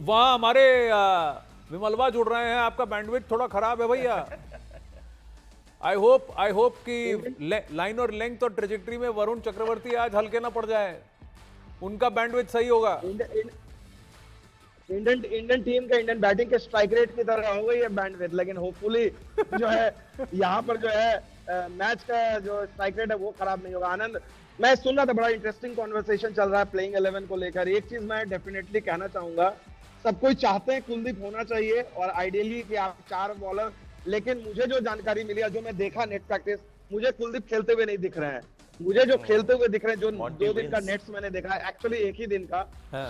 वहाँ हमारे विमलवा जुड़ रहे हैं, आपका बैंडविड्थ थोड़ा खराब है भैया। आई होप कि लाइन और लेंथ और ट्रेजेक्टरी में वरुण चक्रवर्ती आज हल्के ना पड़ जाए, उनका बैंडविड्थ सही होगा। इंडियन टीम का इंडियन बैटिंग के स्ट्राइक रेट की तरह हो गई है बैंडविड्थ, लेकिन होपफुली जो है यहाँ पर जो है मैच का जो स्ट्राइक रेट है वो खराब नहीं होगा। आनंद, मैं सुन रहा था, बड़ा इंटरेस्टिंग कॉन्वर्सेशन चल रहा है प्लेइंग 11 को लेकर। एक चीज मैं डेफिनेटली कहना चाहूंगा, सब कोई चाहते हैं कुलदीप होना चाहिए और आइडियली कि आप 4 बॉलर, लेकिन मुझे जो जानकारी मिली है, जो मैं देखा नेट प्रैक्टिस, मुझे कुलदीप खेलते हुए नहीं दिख रहे हैं। मुझे जो खेलते हुए दिख रहे हैं, जो 2 दिन का नेट्स मैंने देखा है, एक्चुअली एक ही दिन का,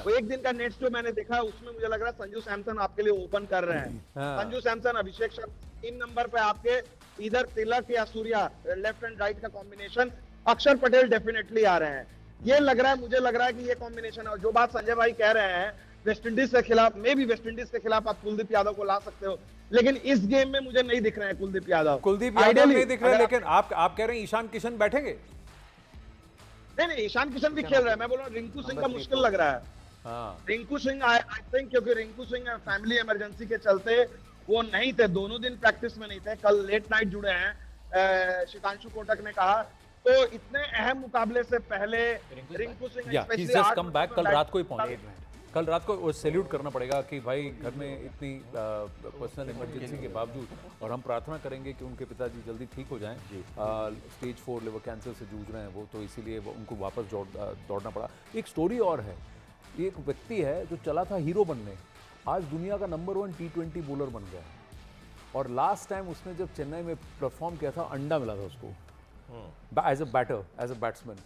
वो एक दिन का नेट्स जो मैंने देखा है उसमें मुझे लग रहा है संजू सैमसन आपके लिए ओपन कर रहे हैं। संजू सैमसन, अभिषेक शर्मा 3 नंबर पे आपके, इधर तिलक या सूर्या लेफ्ट एंड राइट का कॉम्बिनेशन, अक्षर पटेल डेफिनेटली आ रहे हैं। ये लग रहा है, मुझे लग रहा है कि ये कॉम्बिनेशन है। और जो बात संजय भाई कह रहे हैं वेस्ट इंडीज के खिलाफ, मे भी वेस्ट इंडीज के खिलाफ आप कुलदीप यादव को ला सकते हो, लेकिन इस गेम में मुझे नहीं दिख रहे हैं कुलदीप यादव नहीं दिख रहे। लेकिन आप कह रहे हैं ईशान किशन बैठेंगे? नहीं, ईशान किशन भी खेल रहा है। मैं बोल रहा हूँ रिंकू सिंह का मुश्किल लग रहा है। रिंकू सिंह आई थिंक, क्योंकि रिंकू सिंह फैमिली इमरजेंसी के चलते वो नहीं थे, दोनों दिन प्रैक्टिस में नहीं थे, कल लेट नाइट जुड़े हैं, शितांशु कोटक ने कहा। तो इतने अहम मुकाबले से पहले रिंकू सिंह कल रात को सैल्यूट करना पड़ेगा कि भाई घर में इतनी पर्सनल इमरजेंसी के बावजूद, और हम प्रार्थना करेंगे कि उनके पिताजी जल्दी ठीक हो जाएं। स्टेज 4 लिवर कैंसर से जूझ रहे हैं वो, तो इसीलिए उनको वापस दौड़ना पड़ा। एक स्टोरी और है, एक व्यक्ति है जो चला था हीरो बनने, आज दुनिया का नंबर 1 T20 बॉलर बन गया। और लास्ट टाइम उसने जब चेन्नई में परफॉर्म किया था, अंडा मिला था उसको as a batter, as a batsman.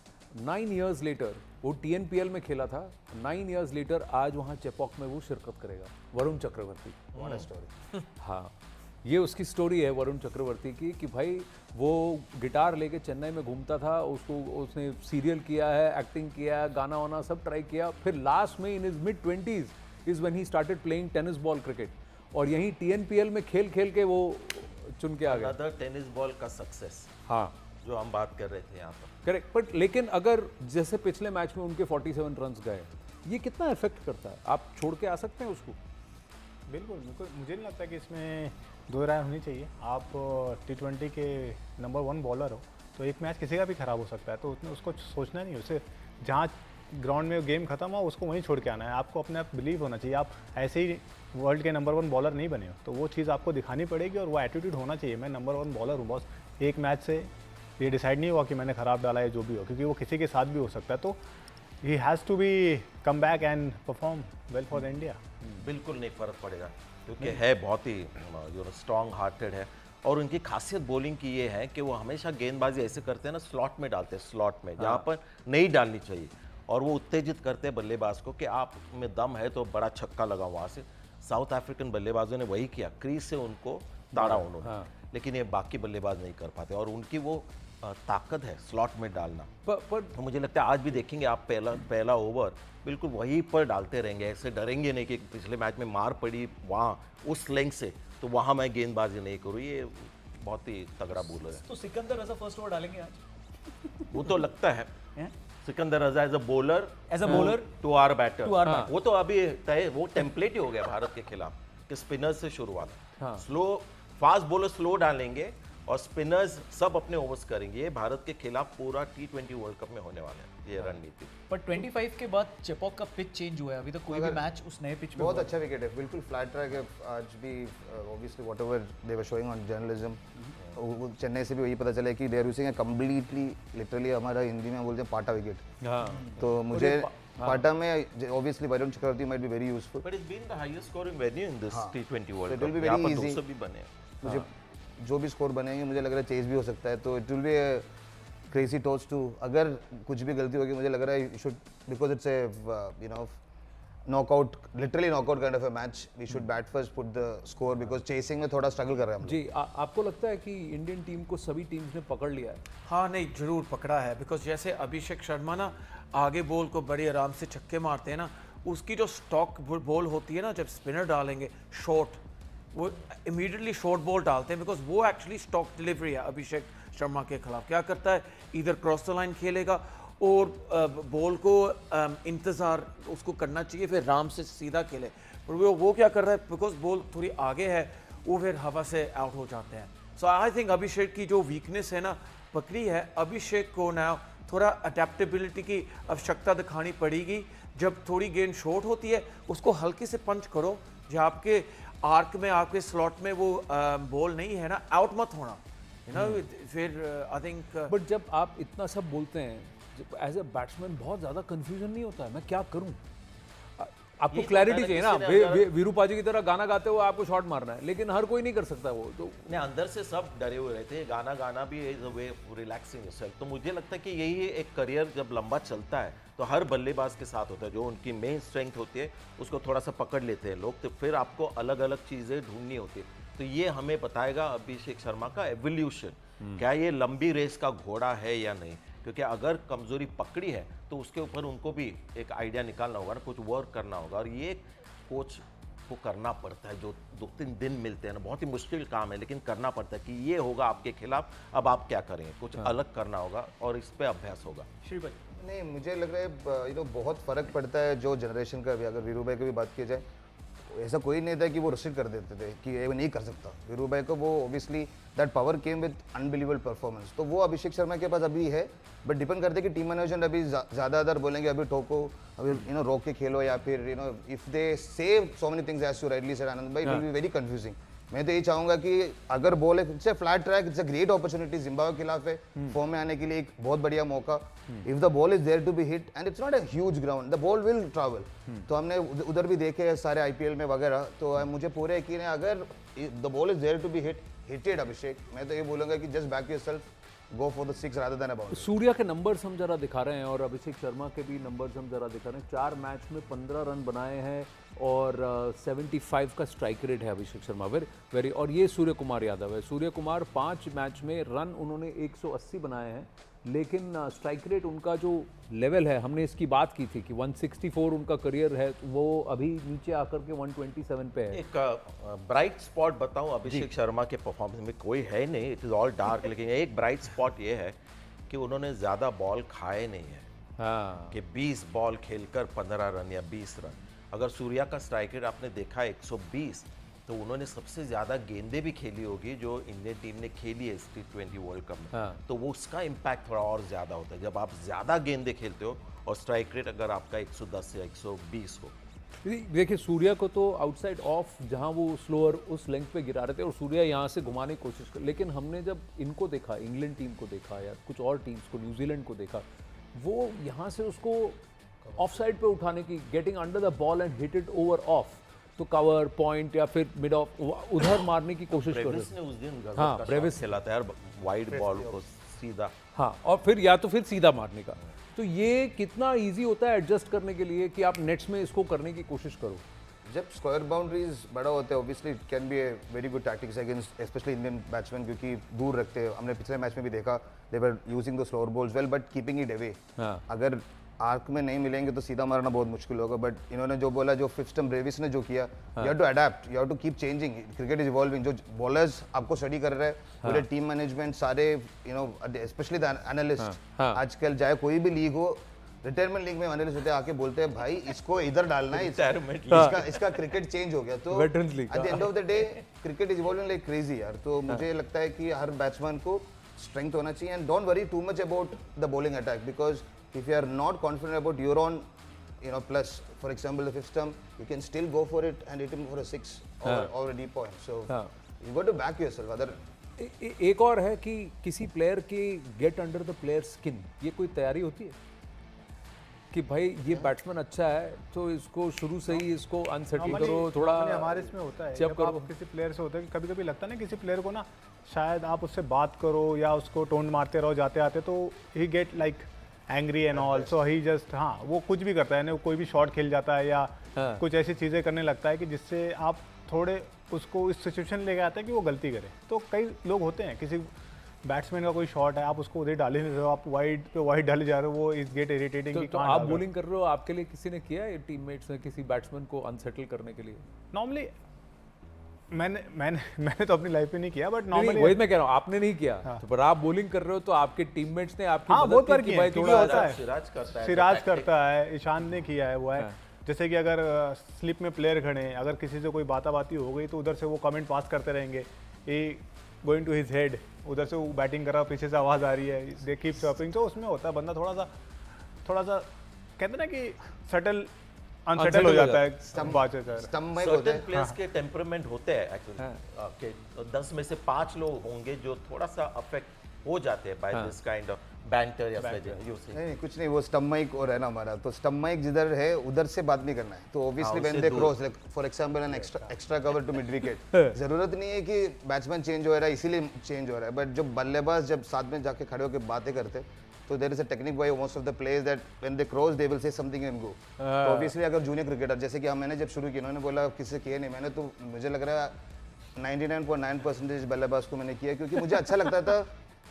9 years later वो TNPL में खेला था, 9 years लेटर आज वहाँ चेपॉक में वो शिरकत करेगा, Varun Chakravarthy. What a story. हाँ, ये उसकी स्टोरी है वरुण चक्रवर्ती की, कि भाई वो गिटार लेके चेन्नई में घूमता था, उसने सीरियल किया है, एक्टिंग किया है, गाना वाना सब ट्राई किया, फिर लास्ट में in his mid-20s is when he started playing tennis ball cricket, और यहीं TNPL में खेल खेल के वो चुन के आ गया। अनदर टेनिस बॉल का सक्सेस, हाँ, जो हम बात कर रहे थे यहाँ पर। करेक्ट। बट लेकिन अगर जैसे पिछले मैच में उनके 47 रन्स गए, ये कितना इफेक्ट करता है? आप छोड़ के आ सकते हैं उसको? बिल्कुल, मुझे नहीं लगता कि इसमें दो राय होनी चाहिए। आप T20 के नंबर 1 बॉलर हो, तो एक मैच किसी का भी खराब हो सकता है, तो उसको सोचना नहीं, उसे जहाँ ग्राउंड में गेम खत्म हो उसको वहीं छोड़ के आना है। आपको अपने आप बिलीव होना चाहिए, आप ऐसे ही वर्ल्ड के नंबर 1 बॉलर नहीं बने हो, तो वो चीज़ आपको दिखानी पड़ेगी और वो एटीट्यूड होना चाहिए। मैं नंबर 1 बॉलर हूँ बॉस, एक मैच से ये डिसाइड नहीं हुआ कि मैंने खराब डाला है, जो भी हो, क्योंकि वो किसी के साथ भी हो सकता है। तो he has to be come back and perform well for India. बिल्कुल नहीं फर्क पड़ेगा, क्योंकि है बहुत ही स्ट्रॉन्ग हार्टेड है। और उनकी खासियत बॉलिंग की ये है कि वो हमेशा गेंदबाजी ऐसे करते हैं ना, स्लॉट में डालते हैं, स्लॉट में जहाँ पर नहीं डालनी चाहिए, और वो उत्तेजित करते हैं बल्लेबाज को कि आप में दम है तो बड़ा छक्का लगा वहाँ से। साउथ अफ्रीकन बल्लेबाजों ने वही किया, क्रीज से उनको ताड़ा उन्होंने, लेकिन ये बाकी बल्लेबाज नहीं कर पाते, और उनकी वो ताकत है स्लॉट में डालना। तो मुझे लगता है आज भी देखेंगे आप, पहला ओवर बिल्कुल वहीं पर डालते रहेंगे, ऐसे डरेंगे नहीं कि पिछले मैच में मार पड़ी वहाँ उस लेंथ से, तो वहाँ मैं गेंदबाजी नहीं करूँ। ये बहुत ही तगड़ा बॉलर है। तो सिकंदर रजा फर्स्ट ओवर डालेंगे आज? वो तो लगता है Sikandar Raza as a bowler too or batter, वो तो अभी तय, वो टेम्पलेट ही हो गया भारत के खिलाफ कि स्पिनर से शुरुआत, स्लो फास्ट बॉलर स्लो डालेंगे और स्पिनर्स सब अपने ओवर्स करेंगे। ये भारत के खिलाफ पूरा T20 वर्ल्ड कप में होने वाला है, ये रणनीति। पर 25 के बाद चेपॉक का पिच चेंज हुआ है, अभी तक कोई भी मैच उस नए पिच में बहुत अच्छा विकेट है, बिल्कुल फ्लैट ट्रैक है। आज भी obviously whatever they were showing on journalism, Chennai से भी वही पता चला कि they are using a completely, literally हमारा हिंदी में बोलते हैं पाटा विकेट। तो मुझे पाटा में obviously Varun Chakravarthy might be very useful, but it's been the highest scoring venue in this T20 world cup. It will be very easy, 200 भी बने, मुझे जो भी स्कोर बनेंगे मुझे लग रहा है चेज भी हो सकता है, तो it will be a crazy toss too. अगर कुछ भी गलती होगी मुझे लग रहा है should, because it's a you know knockout, literally knockout kind of a match, we should bat first, put the score, because chasing में थोड़ा स्ट्रगल कर रहे हैं हम जी। आपको लगता है कि इंडियन टीम को सभी टीम्स ने पकड़ लिया है? हाँ, नहीं जरूर पकड़ा है, बिकॉज जैसे अभिषेक शर्मा ना आगे बॉल को बड़े आराम से छक्के मारते हैं ना, उसकी जो स्टॉक बॉल होती है ना, जब स्पिनर डालेंगे शॉर्ट, वो इमीडिएटली शॉर्ट बॉल डालते हैं, बिकॉज वो एक्चुअली स्टॉक डिलीवरी है। अभिषेक शर्मा के खिलाफ क्या करता है, इधर क्रॉस द लाइन खेलेगा और बॉल को इंतज़ार उसको करना चाहिए, फिर राम से सीधा खेले। पर वो क्या कर रहा है, बिकॉज बॉल थोड़ी आगे है, वो फिर हवा से आउट हो जाते हैं। सो आई थिंक अभिषेक की जो वीकनेस है ना पकड़ी है, अभिषेक को ना थोड़ा अडेप्टेबिलिटी की आवश्यकता दिखानी पड़ेगी। जब थोड़ी गेंद शॉर्ट होती है उसको हल्के से पंच करो, जो आपके आर्क में आपके स्लॉट में वो बॉल नहीं है ना, आउट मत होना, यू नो। फिर आई थिंक बट जब आप इतना सब बोलते हैं, एज ए बैट्समैन बहुत ज़्यादा कंफ्यूजन नहीं होता है, मैं क्या करूं? आपको ये तो क्लैरिटी होता है चाहिए ना, ना। किसी ने अगर- वीरूपाजी की तरह गाना गाते हुए आपको शॉट मारना है, लेकिन हर कोई नहीं कर सकता वो तो। ने अंदर से सब डरे हुए रहते हैं, गाना गाना भी is a way relaxing yourself. तो मुझे लगता है कि यही एक करियर जब लंबा चलता है तो हर बल्लेबाज के साथ होता है, जो उनकी मेन स्ट्रेंथ होती है उसको थोड़ा सा पकड़ लेते हैं लोग, तो फिर आपको अलग अलग चीज़ें ढूंढनी होती है। तो ये हमें बताएगा अभिषेक शर्मा का एवोल्यूशन, क्या ये लंबी रेस का घोड़ा है या नहीं। क्योंकि अगर कमजोरी पकड़ी है तो उसके ऊपर उनको भी एक आइडिया निकालना होगा ना, कुछ वर्क करना होगा, और ये कोच को करना पड़ता है। जो 2-3 दिन मिलते हैं ना, बहुत ही मुश्किल काम है, लेकिन करना पड़ता है कि ये होगा आपके खिलाफ, अब आप क्या करेंगे, कुछ अलग करना होगा और इस पे अभ्यास होगा। नहीं, मुझे लग रहा है बहुत फ़र्क पड़ता है जो जनरेशन का भी। अगर वीरू भाई की भी बात की जाए, ऐसा कोई नहीं था कि वो रिस्ट्रिक्ट कर देते थे कि ये नहीं कर सकता। वीरू भाई को वो obviously that power came with unbelievable performance, तो वो अभिषेक शर्मा के पास अभी है। बट डिपेंड करते है कि टीम मैनेजमेंट अभी ज़्यादातर बोलेंगे अभी ठोको, अभी रोक के खेलो, या फिर if they save so many things as you rightly said Anand भाई, it will be very confusing. मैं तो ये चाहूंगा कि अगर बॉल है, it's a flat track, it's a great opportunity, Zimbabwe के खिलाफ है, फॉर्म में आने के लिए एक बहुत बढ़िया मौका। If the ball is there to be hit and it's not a huge ground, the ball will travel. तो हमने उधर भी देखे हैं सारे आईपीएल में वगैरह, तो मुझे पूरे यकीन है अगर the ball is there to be hit it Abhishek, मैं तो ये बोलूंगा कि just back yourself, go for the 6 rather than a boundary. Surya के नंबर्स हम जरा दिखा रहे हैं और अभिषेक शर्मा के भी नंबर्स हम जरा दिखा रहे हैं। 4 मैच में 15 रन बनाए हैं और 75 का स्ट्राइक रेट है अभिषेक शर्मा। वेरी और ये सूर्य कुमार यादव है। सूर्य कुमार 5 मैच में रन उन्होंने 180 बनाए हैं, लेकिन स्ट्राइक रेट उनका जो लेवल है, हमने इसकी बात की थी कि 164 उनका करियर है, वो अभी नीचे आकर के 127 पे है। एक ब्राइट स्पॉट बताऊं अभिषेक शर्मा के परफॉर्मेंस में, कोई है नहीं, इट इज ऑल डार्क, लेकिन एक ब्राइट स्पॉट ये है कि उन्होंने ज़्यादा बॉल खाए नहीं है। हाँ, कि 20 बॉल खेलकर 15 रन या 20 रन। अगर सूर्या का स्ट्राइक रेट आपने देखा 120, तो उन्होंने सबसे ज़्यादा गेंदें भी खेली होगी जो इंडियन टीम ने खेली है इस T20 वर्ल्ड कप में। हाँ। तो वो उसका इम्पैक्ट थोड़ा और ज़्यादा होता है जब आप ज़्यादा गेंदें खेलते हो और स्ट्राइक रेट अगर आपका 110 या 120 हो। देखिए सूर्या को तो आउटसाइड ऑफ जहां वो स्लोअर उस लेंथ पे गिरा रहे थे और सूर्या यहां से घुमाने की कोशिश कर, लेकिन हमने जब इनको देखा, इंग्लैंड टीम को देखा या कुछ और टीम्स को, न्यूजीलैंड को देखा, वो यहां से उसको ऑफ साइड पे उठाने की, getting under the ball and hit it over of, तो कवर पॉइंट या फिर मिड ऑफ उधर मारने की कोशिश कर रहे ब्रेविस थे। ने उस दिन गजब हाँ, का ब्रेविस शॉट खेला था यार, वाइड बॉल को सीधा। हाँ, और फिर या तो फिर सीधा मारने का। तो ये कितना इजी होता है एडजस्ट करने के लिए कि आप नेट्स में इसको करने की कोशिश करो। जब स्क्वायर बाउंड्रीज बड़ा होता है, obviously it can be a very good tactics against specially Indian batsman, क्योंकि दूर रखते हैं। हमने पिछले मैच में भी देखा, they were using the slower balls well but keeping it away. हाँ। अगर आर्क में नहीं मिलेंगे तो सीधा मारना बहुत मुश्किल होगा। बट इन्होंने जो बोला, जो फिफ्थ स्टंप ब्रेविस ने जो किया, you have to adapt, you have to keep changing, cricket is evolving. जो बॉलर्स आपको स्टडी कर रहे हैं, पूरे टीम मैनेजमेंट, सारे स्पेशली द एनालिस्ट, आजकल चाहे कोई भी लीग हो, रिटायरमेंट लीग में एनालिस्ट होते हैं, आके बोलते हैं भाई इसको इधर डालना है, इसका क्रिकेट चेंज हो गया। तो Veterans League, at the end of the day cricket is evolving like crazy यार। तो मुझे लगता है कि हर बैट्समैन को स्ट्रेंथ होना चाहिए, and don't worry too much about the bowling attack, because if you are not confident about your own plus for example the fifth stump, you can still go for it and hit him for a 6 or a deep point. So you got to back yourself. Other एक और है कि किसी player की get under the player skin, ये कोई तैयारी होती है कि भाई ये बैट्समैन अच्छा है तो इसको शुरू से ही इसको अनसेटल करो, थोड़ा हमारे इसमें होता है जब जब करो। आप किसी प्लेयर से होता है कि कभी कभी लगता है ना किसी प्लेयर को ना, शायद आप उससे बात करो या उसको टोन मारते रहो जाते आते, तो he get like angry and all, so he just, हाँ वो कुछ भी करता है ना, कोई भी शॉट खेल जाता है या कुछ ऐसी चीज़ें करने लगता है कि जिससे आप थोड़े उसको इस सिचुएशन लेके आते हैं कि वो गलती करे। तो कई लोग होते हैं, किसी बैट्समैन का कोई शॉट है, आप उसको उधर डाल ही नहीं रहे हो, आप वाइड पे वाइड डाले जा रहे हो, वो इज गेट इरिटेटिंग। तो आप बॉलिंग कर रहे हो, आपके लिए किसी ने किया है टीममेट्स ने किसी बैट्समैन को अनसेटल करने के लिए? नॉर्मली मैंने तो अपनी लाइफ में नहीं किया, बट नहीं, नॉर्मली वही मैं कह रहा हूँ, आपने नहीं किया तो पर आप बॉलिंग कर रहे हो तो आपके टीममेट्स ने आपकी हाँ मदद बहुत की बार कि किया भाई है, क्योंकि थोड़ा होता है सिराज करता है, सिराज tactic। करता है, ईशान ने किया है, वो है जैसे कि अगर स्लिप में प्लेयर खड़े हैं, अगर किसी से कोई बाताबाती हो गई तो उधर से वो कमेंट पास करते रहेंगे, ये गोइंग टू हिज हेड, उधर से वो बैटिंग कर रहा, पीछे से आवाज़ आ रही है, दे कीप सर्विंग, तो उसमें होता है बंदा थोड़ा सा कहते हैं ना कि सटल अनसेटल हो जाता है बात है। स्टम्प में होता सर्टेन है। प्लेयर्स के टेम्परामेंट होते हैं एक्चुअली कि 10 में से 5 लोग होंगे जो थोड़ा सा अफेक्ट हो जाते हैं by this kind of banter या स्लेजिंग यू से। नहीं कुछ नहीं, वो स्टम्प माइक और है ना हमारा, तो स्टम्प माइक जिधर है उधर से बात नहीं करना है, तो obviously when they cross, like for example an extra cover to mid wicket, जरूरत नहीं है कि बैट्समैन चेंज हो रहा है इसीलिए चेंज हो रहा है, बट जब बल्लेबाज जब साथ में जाके खड़े होकर बातें करते तो there is a technique by most of the players that when they cross they will say something and go. तो ऑब्वियसली अगर जूनियर क्रिकेटर जैसे कि मैंने जब शुरू किया, उन्होंने बोला किसी से किया नहीं, मैंने तो मुझे लग रहा है 99.9% बल्लेबाज को मैंने किया, क्योंकि मुझे अच्छा लगता था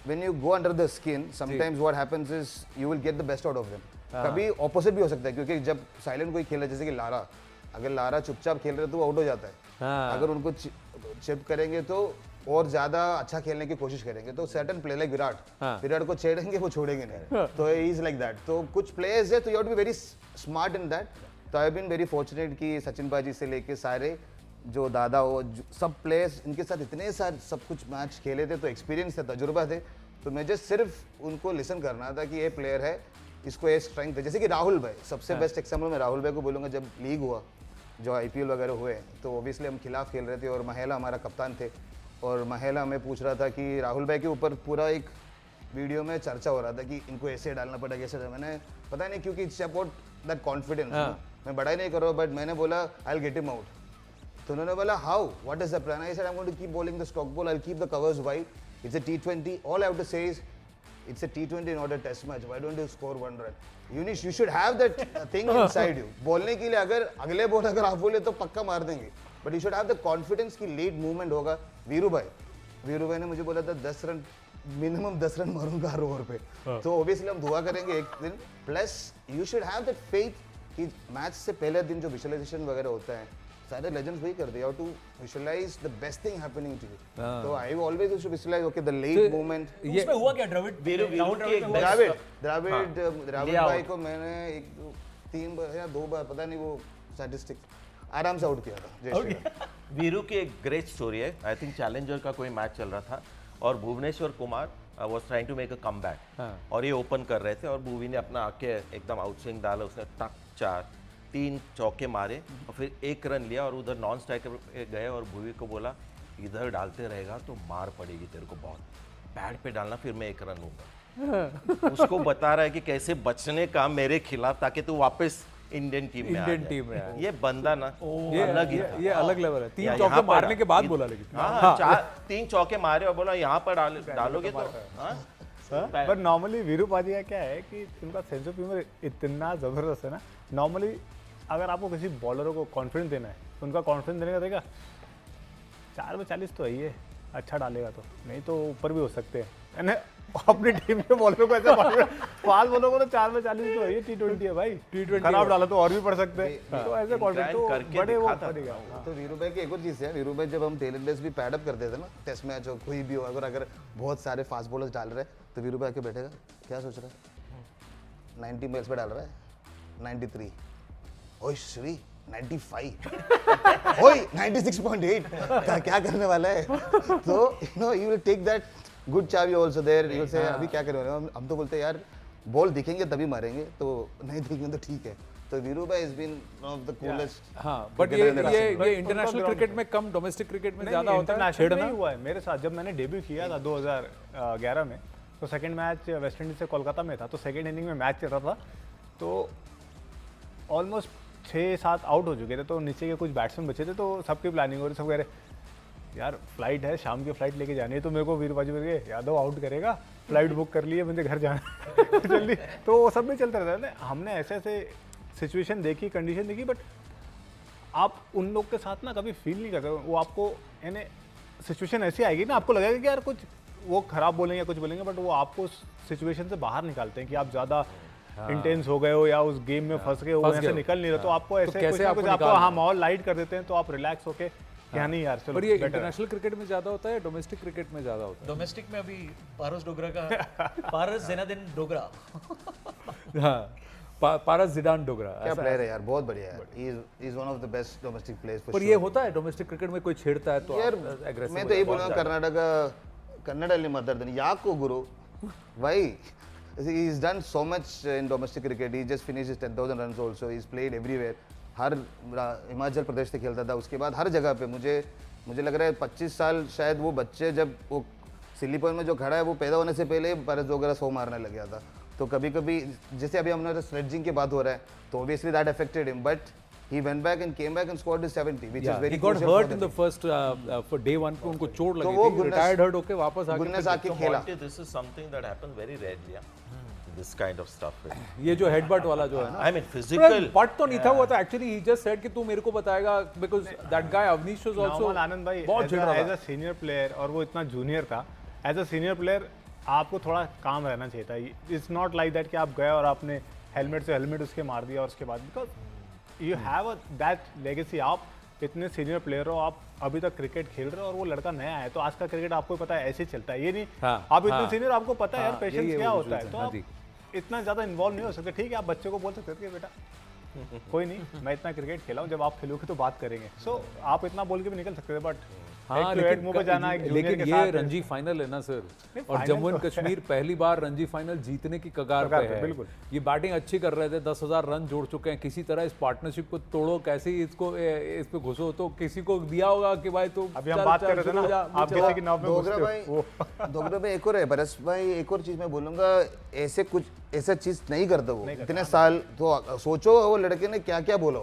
when you go under the skin sometimes what happens is you will get the best out of them। कभी ऑपोजिट भी हो सकता है, क्योंकि जब साइलेंट कोई खेल रहा है जैसे कि लारा, अगर लारा चुपचाप खेल रहे तो वो आउट हो जाता है, अगर उनको चिप करेंगे तो और ज्यादा अच्छा खेलने की कोशिश करेंगे, तो सर्टेन प्ले लाइक विराट को छेड़ेंगे वो छोड़ेंगे नहीं, तो ही इज लाइक दैट। तो कुछ प्लेयर्स है तो you have to be very smart in that. तो I have been very fortunate कि सचिन बाजी से लेके सारे जो दादा हो सब प्लेयर्स इनके साथ इतने सारे सब कुछ मैच खेले थे, तो एक्सपीरियंस थे, तजुर्बा थे, तो मुझे सिर्फ उनको लिसन करना था कि ये प्लेयर है, इसको ये स्ट्रेंथ है। जैसे कि राहुल भाई सबसे बेस्ट एग्जाम्पल मैं राहुल भाई को बोलूँगा, जब लीग हुआ जो IPL वगैरह हुए तो ओबियसली हम खिलाफ खेल रहे थे और महेला हमारा कप्तान थे, और महेला हमें पूछ रहा था कि राहुल भाई के ऊपर पूरा एक वीडियो में चर्चा हो रहा था कि इनको ऐसे डालना पड़ेगा ऐसे, मैंने पता नहीं क्योंकि इट्स अबाउट दैट कॉन्फिडेंस, मैं बड़ा ही नहीं कर रहा हूँ, बट मैंने बोला I will get him out, तो उन्होंने बोला how what is the plan, I said I am going to keep bowling the stock ball, I will keep the covers wide, it's a T20, all I have to say is it's a T20 not a test match, why don't you score 1 run, you should have that thing inside you, बोलने के लिए अगर अगले ball अगर आप बोले तो पक्का मार देंगे, but you should have the confidence कि lead movement होगा। वीरू भाई ने मुझे बोला था 10 रन मिनिमम 10 रन मारूंगा हर ओवर पे, तो ऑब्वियसली हम दुआ करेंगे एक दिन, plus you should have that faith कि मैच से पहले दिन जो विजुअलाइजेशन वगैरह होता है सारे लेजेंड्स वही करते हैं, how to visualise the best thing happening to you, तो I always used to visualise okay the late movement. उसमें हुआ क्या द्रविड़ भाई को मैंने 3 बार या 2 बार पता नहीं वो स्टैटिस्टिक्स आराम से आउट किया था जय श्री राम। वीरू की एक ग्रेट स्टोरी है, आई थिंक चैलेंजर का कोई मैच चल रहा था और Bhuvneshwar Kumar was trying to make a comeback और ये ओपन कर रहे थे और भुवी ने अपना आके एकदम आउटस्विंग डाला, उसने टक 4-3 चौके मारे और फिर 1 रन लिया और उधर नॉन स्ट्राइकर गए और भुवी को बोला इधर डालते रहेगा तो मार पड़ेगी तेरे को, बहुत पैड पे डालना फिर मैं 1 रन लूंगा। उसको बता रहा है कि कैसे बचने का मेरे खिलाफ ताकि तू वापस इंडियन टीम में आ जाए। ये बंदा ना अलग ही था, ये अलग लेवल है। 3 यहाँ चौके पर मारने के बाद बोला, लेकिन हाँ 3 चौके मारे और बोला यहाँ पर डालोगे तो हाँ पर नॉर्मली वीरू पाजी का क्या है कि उनका सेंस ऑफ ह्यूमर इतना ज़बरदस्त है ना, नॉर्मली अगर आपको किसी बॉलर को कॉन्फिडेंस देना है तो उनका कॉन्फिडेंस देने का देगा 4 में 40 तो है ही है, अच्छा डालेगा तो, नहीं तो ऊपर भी हो सकते हैं, यानी अपनी टीम के बॉलर को ऐसा फास्ट बॉलर को तो 4 में 40 तो है ही, T20 है भाई, T20 खराब डाला तो और भी पढ़ सकते हैं, तो ऐसे कॉन्फिडेंस तो बड़े वो पड़ेगा। तो वीरू भाई की एक और चीज़ है, वीरू भाई जब हम टेलेंट बेस भी पैड अप करते थे ना टेस्ट मैच हो कोई भी हो, अगर बहुत सारे फास्ट बॉलर्स डाल रहे हैं तो वीरू भाई आके बैठेगा क्या सोच रहा है, 90 माइल्स पे डाल रहा है 93, ओए श्री 95 ओए 96.8 क्या करने वाला है, तो you know you will take that good चावी also there, you will say अभी क्या करें, हम तो बोलते हैं यार बॉल दिखेंगे तभी मारेंगे, तो नहीं दिखेंगे तो ठीक है। तो वीरू भाई is been one of the coolest. हाँ बट ये इंटरनेशनल क्रिकेट में कम, डोमेस्टिक क्रिकेट में ज्यादा होता है छेड़ना। हुआ है मेरे साथ जब मैंने डेब्यू किया था 2011 में, तो सेकंड मैच वेस्ट इंडीज से कोलकाता में था, तो सेकंड इनिंग में मैच चल रहा था, तो ऑलमोस्ट 6-7 आउट हो चुके थे, तो नीचे के कुछ बैट्समैन बचे थे, तो सबकी प्लानिंग हो रही, सब कह रहे यार फ्लाइट है, शाम की फ्लाइट लेके जानी है, तो मेरे को वीरू बाजी बोल यादव आउट करेगा, फ्लाइट बुक कर लिए, मुझे घर जाना जल्दी, तो सब में चलता रहता है। हमने ऐसे ऐसे सिचुएशन देखी, कंडीशन देखी, बट आप उन लोग के साथ ना कभी फील नहीं करते, वो आपको यानी सिचुएशन ऐसी आएगी ना, आपको लगेगा कि यार कुछ वो खराब बोलेंगे कुछ बोलेंगे, बट वो आपको सिचुएशन से बाहर निकालते हैं कि आप ज़्यादा इंटेंस हो गए हो या उस गेम में फंस गए हो, ऐसे निकल नहीं रहे, तो आपको ऐसे कुछ ना कुछ आपको हाँ माहौल लाइट कर देते हैं, तो आप रिलैक्स होके क्या नहीं यार चलो पर ये better है। इंटरनेशनल क्रिकेट में ज्यादा होता है, डोमेस्टिक क्रिकेट में ज्यादा होता डोमेस्टिक में अभी पारस डोगरा का पारस ज़ैनुद्दीन डोगरा है? हाँ, पारस जिडान डोगरा क्या प्लेयर है यार, बहुत बढ़िया है, he is one of the best domestic players for पर ये होता है डोमेस्टिक क्रिकेट में कोई छेड़ता है तो यार aggressive मैं हो तो यही जाते हैं। बोलूँगा कर्नाटक कन्नडल्ली मदर्दन याको गुरु भाई he has done so much in domestic cricket. He just finished his 10,000 runs also. He's played everywhere. हर हिमाचल प्रदेश से खेलता था, उसके बाद हर जगह पे मुझे लग रहा है 25 साल शायद वो बच्चे जब वो सिल्ली पॉइंट में जो खड़ा है वो पैदा होने से पहले पारस डोगरा 100 मारने लग गया था। तो कभी कभी जैसे अभी हमने स्लेडजिंग की बात हो रहा है तो obviously that affected him, but he went back and came back and scored his 70, which is very he got crucial for hurt the in the team. first for day 1 पे उनको चोट लगी वो थी, goodness- रिटायर्ड हर्ट होके वापस आके goodness फिर- आके So खेला। Monty, this is something that happens very rarely. This kind of stuff. ये जो हेडबट वाला जो है ना, I mean, physical. बट तो नहीं था, हुआ था एक्चुअली। ही जस्ट सेड कि तू मेरे को बताएगा because that guy Avneesh was also normal Anand भाई बहुत चिढ़ रहा एज था। अ सीनियर प्लेयर और वो इतना जूनियर था, एज अ सीनियर प्लेयर आपको थोड़ा काम रहना चाहिए था। इट्स नॉट लाइक दैट कि आप गए और आपने हेलमेट से हेलमेट उसके मार दिया और उसके बाद, because you have that legacy. आप इतने सीनियर प्लेयर हो, आप अभी तक क्रिकेट खेल रहे हो और वो लड़का नया है, तो आज का क्रिकेट आपको पता है ऐसे ही चलता है। ये नहीं हाँ, आप इतने हाँ, सीनियर, आपको पता है यार हाँ, पेशेंस यही है क्या वो होता है, reason, तो हाँ आप जी। इतना ज़्यादा इन्वॉल्व नहीं हो सकते। ठीक है, आप बच्चे को बोल सकते थे कि बेटा कोई नहीं, मैं इतना क्रिकेट खेला हूँ, जब आप खेलोगे तो बात करेंगे। सो आप इतना बोल के भी निकल सकते थे, बट हाँ, मुंह पे जाना एक जूनियर लेकिन के ये साथ रणजी फाइनल है ना सर, और फाइनल जम्मू एंड तो- कश्मीर पहली बार रणजी फाइनल जीतने की कगार पे है। बिल्कुल। ये बैटिंग अच्छी कर रहे थे, 10,000 रन जोड़ चुके हैं, किसी तरह इस पार्टनरशिप को तोड़ो, कैसे ही इसको इस पे घुसो, तो किसी को दिया होगा कि भाई तू अभी हम चल, बात चल, कर रहे थे शुरू हो ना, जा, आप चला। जैसे कि नाव में डोगरा घुसते भाई हो, वो डोगरा भाई एक और है, भरत भाई एक और चीज मैं बोलूंगा, ऐसे कुछ ऐसा चीज नहीं करता वो इतने साल। तो सोचो वो लड़के ने क्या क्या बोला।